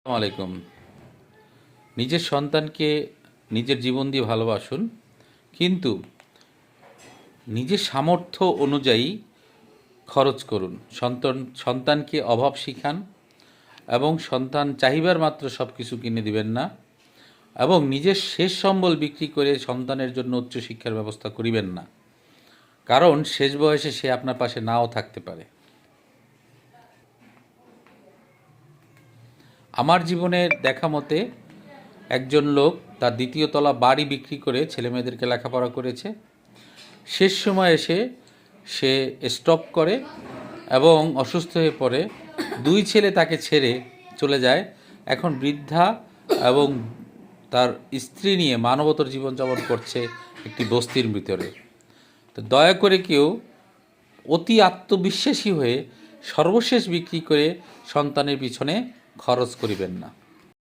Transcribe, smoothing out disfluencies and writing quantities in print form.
আসসালামু আলাইকুম। নিজের সন্তানকে নিজের জীবন দিয়ে ভালোবাসুন, কিন্তু নিজের সামর্থ্য অনুযায়ী খরচ করুন। সন্তানকে অভাব শিখান এবং সন্তান চাহিবার মাত্র সব কিছু কিনে দিবেন না, এবং নিজের শেষ সম্বল বিক্রি করে সন্তানের জন্য উচ্চশিক্ষার ব্যবস্থা করিবেন না, কারণ শেষ বয়সে সে আপনার পাশে নাও থাকতে পারে। আমার জীবনের দেখা মতে একজন লোক তার দ্বিতীয় তলা বাড়ি বিক্রি করে ছেলেমেয়েদেরকে লেখাপড়া করেছে। শেষ সময় এসে সে স্ট্রোক করে এবং অসুস্থ হয়ে পড়ে। দুই ছেলে তাকে ছেড়ে চলে যায়। এখন বৃদ্ধা এবং তার স্ত্রী নিয়ে মানবতর জীবনযাপন করছে একটি বস্তির ভিতরে। তো দয়া করে কেউ অতি আত্মবিশ্বাসী হয়ে সর্বশেষ বিক্রি করে সন্তানের পিছনে খরচ করিবেন না।